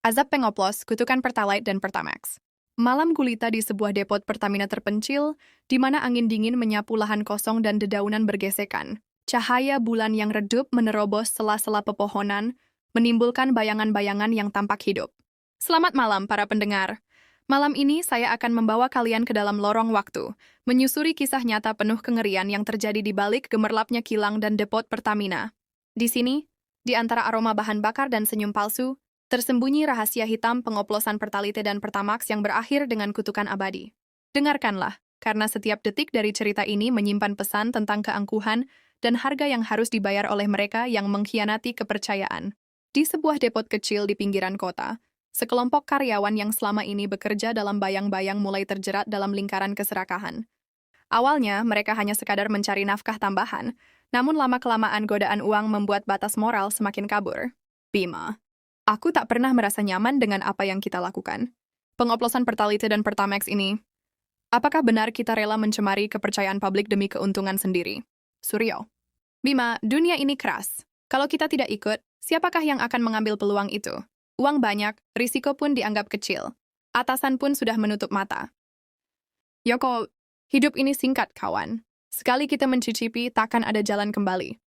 Azab pengoplos, kutukan Pertalite dan Pertamax. Malam gulita di sebuah depot Pertamina terpencil, di mana angin dingin menyapu lahan kosong dan dedaunan bergesekan. Cahaya bulan yang redup menerobos sela-sela pepohonan, menimbulkan bayangan-bayangan yang tampak hidup. Selamat malam, para pendengar. Malam ini saya akan membawa kalian ke dalam lorong waktu, menyusuri kisah nyata penuh kengerian yang terjadi di balik gemerlapnya kilang dan depot Pertamina. Di sini, di antara aroma bahan bakar dan senyum palsu, tersembunyi rahasia hitam pengoplosan Pertalite dan Pertamax yang berakhir dengan kutukan abadi. Dengarkanlah, karena setiap detik dari cerita ini menyimpan pesan tentang keangkuhan dan harga yang harus dibayar oleh mereka yang mengkhianati kepercayaan. Di sebuah depot kecil di pinggiran kota, sekelompok karyawan yang selama ini bekerja dalam bayang-bayang mulai terjerat dalam lingkaran keserakahan. Awalnya, mereka hanya sekadar mencari nafkah tambahan, namun lama-kelamaan godaan uang membuat batas moral semakin kabur. Bima. Aku tak pernah merasa nyaman dengan apa yang kita lakukan. Pengoplosan Pertalite dan Pertamax ini, apakah benar kita rela mencemari kepercayaan publik demi keuntungan sendiri? Suryo. Bima, dunia ini keras. Kalau kita tidak ikut, siapakah yang akan mengambil peluang itu? Uang banyak, risiko pun dianggap kecil. Atasan pun sudah menutup mata. Yoko, hidup ini singkat, kawan. Sekali kita mencicipi, takkan ada jalan kembali.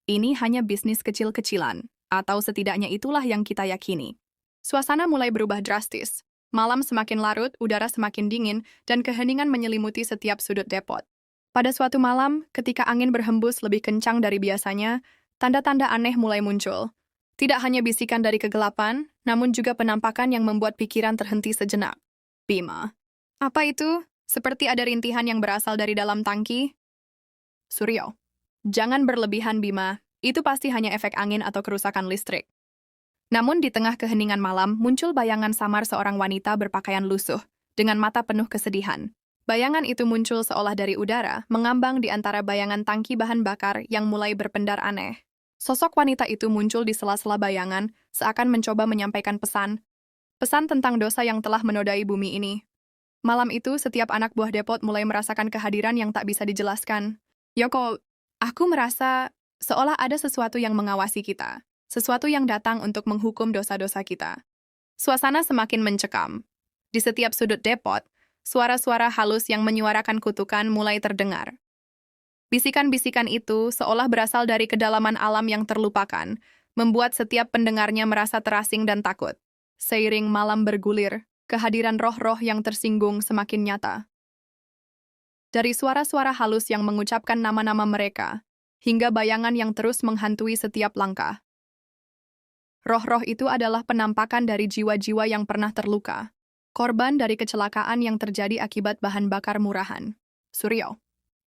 Ini hanya bisnis kecil-kecilan. Atau setidaknya itulah yang kita yakini. Suasana mulai berubah drastis. Malam semakin larut, udara semakin dingin, dan keheningan menyelimuti setiap sudut depot. Pada suatu malam, ketika angin berhembus lebih kencang dari biasanya, tanda-tanda aneh mulai muncul. Tidak hanya bisikan dari kegelapan, namun juga penampakan yang membuat pikiran terhenti sejenak. Bima. Apa itu? Seperti ada rintihan yang berasal dari dalam tangki? Suryo. Jangan berlebihan, Bima. Itu pasti hanya efek angin atau kerusakan listrik. Namun di tengah keheningan malam, muncul bayangan samar seorang wanita berpakaian lusuh, dengan mata penuh kesedihan. Bayangan itu muncul seolah dari udara, mengambang di antara bayangan tangki bahan bakar yang mulai berpendar aneh. Sosok wanita itu muncul di sela-sela bayangan, seakan mencoba menyampaikan pesan. Pesan tentang dosa yang telah menodai bumi ini. Malam itu, setiap anak buah depot mulai merasakan kehadiran yang tak bisa dijelaskan. Yoko, aku merasa seolah ada sesuatu yang mengawasi kita, sesuatu yang datang untuk menghukum dosa-dosa kita. Suasana semakin mencekam. Di setiap sudut depot, suara-suara halus yang menyuarakan kutukan mulai terdengar. Bisikan-bisikan itu seolah berasal dari kedalaman alam yang terlupakan, membuat setiap pendengarnya merasa terasing dan takut. Seiring malam bergulir, kehadiran roh-roh yang tersinggung semakin nyata. Dari suara-suara halus yang mengucapkan nama-nama mereka, hingga bayangan yang terus menghantui setiap langkah. Roh-roh itu adalah penampakan dari jiwa-jiwa yang pernah terluka, korban dari kecelakaan yang terjadi akibat bahan bakar murahan. Suryo.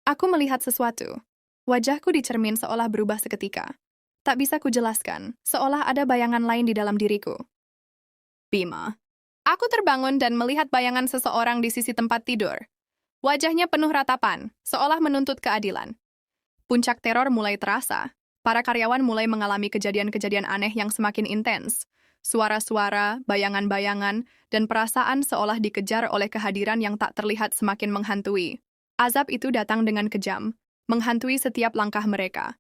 Aku melihat sesuatu. Wajahku di cermin seolah berubah seketika. Tak bisa kujelaskan, seolah ada bayangan lain di dalam diriku. Bima. Aku terbangun dan melihat bayangan seseorang di sisi tempat tidur. Wajahnya penuh ratapan, seolah menuntut keadilan. Puncak teror mulai terasa. Para karyawan mulai mengalami kejadian-kejadian aneh yang semakin intens. Suara-suara, bayangan-bayangan, dan perasaan seolah dikejar oleh kehadiran yang tak terlihat semakin menghantui. Azab itu datang dengan kejam, menghantui setiap langkah mereka.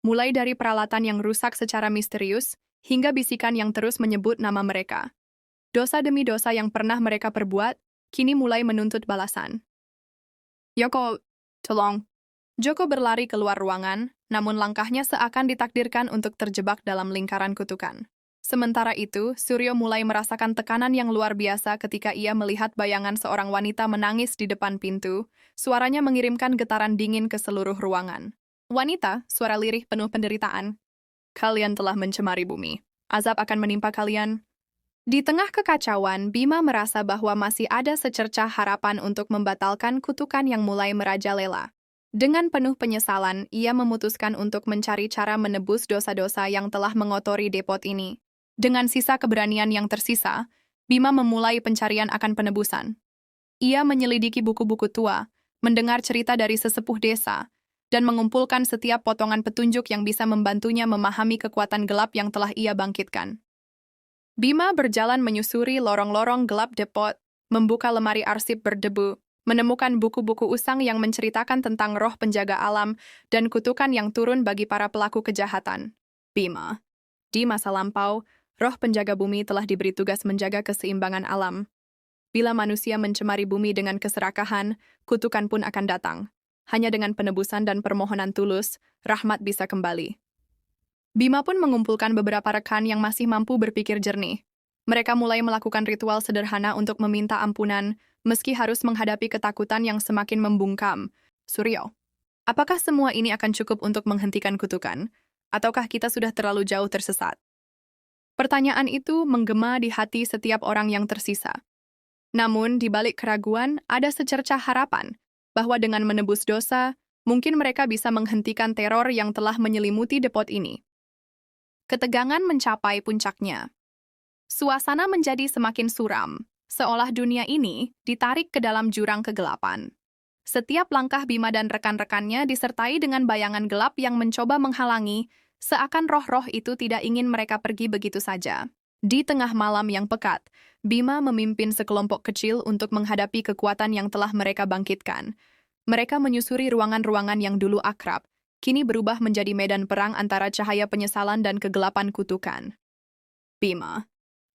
Mulai dari peralatan yang rusak secara misterius, hingga bisikan yang terus menyebut nama mereka. Dosa demi dosa yang pernah mereka perbuat, kini mulai menuntut balasan. Yoko, tolong. Joko berlari keluar ruangan, namun langkahnya seakan ditakdirkan untuk terjebak dalam lingkaran kutukan. Sementara itu, Suryo mulai merasakan tekanan yang luar biasa ketika ia melihat bayangan seorang wanita menangis di depan pintu, suaranya mengirimkan getaran dingin ke seluruh ruangan. Wanita, suara lirih penuh penderitaan. Kalian telah mencemari bumi. Azab akan menimpa kalian. Di tengah kekacauan, Bima merasa bahwa masih ada secercah harapan untuk membatalkan kutukan yang mulai merajalela. Dengan penuh penyesalan, ia memutuskan untuk mencari cara menebus dosa-dosa yang telah mengotori depot ini. Dengan sisa keberanian yang tersisa, Bima memulai pencarian akan penebusan. Ia menyelidiki buku-buku tua, mendengar cerita dari sesepuh desa, dan mengumpulkan setiap potongan petunjuk yang bisa membantunya memahami kekuatan gelap yang telah ia bangkitkan. Bima berjalan menyusuri lorong-lorong gelap depot, membuka lemari arsip berdebu, menemukan buku-buku usang yang menceritakan tentang roh penjaga alam dan kutukan yang turun bagi para pelaku kejahatan. Bima. Di masa lampau, Roh penjaga bumi telah diberi tugas menjaga keseimbangan alam. Bila manusia mencemari bumi dengan keserakahan, kutukan pun akan datang. Hanya dengan penebusan dan permohonan tulus, rahmat bisa kembali. Bima pun mengumpulkan beberapa rekan yang masih mampu berpikir jernih. Mereka mulai melakukan ritual sederhana untuk meminta ampunan, meski harus menghadapi ketakutan yang semakin membungkam. Suryo, apakah semua ini akan cukup untuk menghentikan kutukan? Ataukah kita sudah terlalu jauh tersesat? Pertanyaan itu menggema di hati setiap orang yang tersisa. Namun, di balik keraguan, ada secercah harapan bahwa dengan menebus dosa, mungkin mereka bisa menghentikan teror yang telah menyelimuti depot ini. Ketegangan mencapai puncaknya. Suasana menjadi semakin suram, seolah dunia ini ditarik ke dalam jurang kegelapan. Setiap langkah Bima dan rekan-rekannya disertai dengan bayangan gelap yang mencoba menghalangi, seakan roh-roh itu tidak ingin mereka pergi begitu saja. Di tengah malam yang pekat, Bima memimpin sekelompok kecil untuk menghadapi kekuatan yang telah mereka bangkitkan. Mereka menyusuri ruangan-ruangan yang dulu akrab, kini berubah menjadi medan perang antara cahaya penyesalan dan kegelapan kutukan. Bima,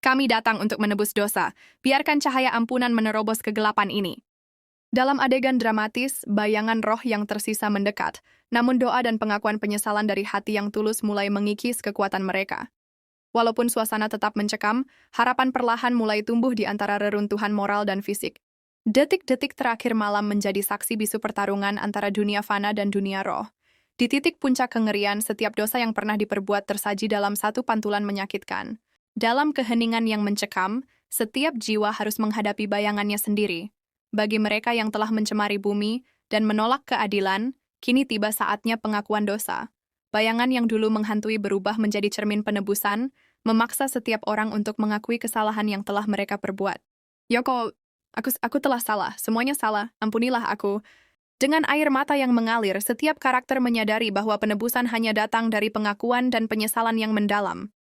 kami datang untuk menebus dosa. Biarkan cahaya ampunan menerobos kegelapan ini. Dalam adegan dramatis, bayangan roh yang tersisa mendekat, namun doa dan pengakuan penyesalan dari hati yang tulus mulai mengikis kekuatan mereka. Walaupun suasana tetap mencekam, harapan perlahan mulai tumbuh di antara reruntuhan moral dan fisik. Detik-detik terakhir malam menjadi saksi bisu pertarungan antara dunia fana dan dunia roh. Di titik puncak kengerian, setiap dosa yang pernah diperbuat tersaji dalam satu pantulan menyakitkan. Dalam keheningan yang mencekam, setiap jiwa harus menghadapi bayangannya sendiri. Bagi mereka yang telah mencemari bumi dan menolak keadilan, kini tiba saatnya pengakuan dosa. Bayangan yang dulu menghantui berubah menjadi cermin penebusan, memaksa setiap orang untuk mengakui kesalahan yang telah mereka perbuat. Yoko, aku telah salah, semuanya salah, ampunilah aku. Dengan air mata yang mengalir, setiap karakter menyadari bahwa penebusan hanya datang dari pengakuan dan penyesalan yang mendalam.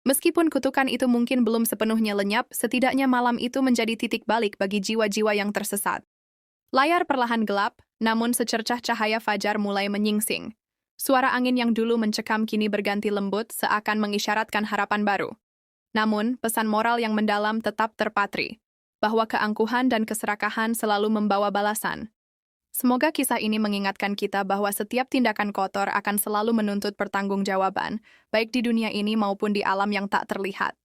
Meskipun kutukan itu mungkin belum sepenuhnya lenyap, setidaknya malam itu menjadi titik balik bagi jiwa-jiwa yang tersesat. Layar perlahan gelap, namun secercah cahaya fajar mulai menyingsing. Suara angin yang dulu mencekam kini berganti lembut seakan mengisyaratkan harapan baru. Namun, pesan moral yang mendalam tetap terpatri, bahwa keangkuhan dan keserakahan selalu membawa balasan. Semoga kisah ini mengingatkan kita bahwa setiap tindakan kotor akan selalu menuntut pertanggungjawaban, baik di dunia ini maupun di alam yang tak terlihat.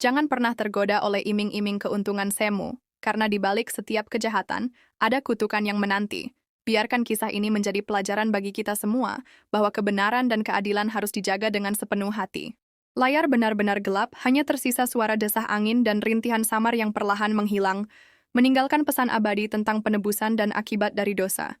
Jangan pernah tergoda oleh iming-iming keuntungan semu, karena di balik setiap kejahatan, ada kutukan yang menanti. Biarkan kisah ini menjadi pelajaran bagi kita semua, bahwa kebenaran dan keadilan harus dijaga dengan sepenuh hati. Layar benar-benar gelap, hanya tersisa suara desah angin dan rintihan samar yang perlahan menghilang, meninggalkan pesan abadi tentang penebusan dan akibat dari dosa.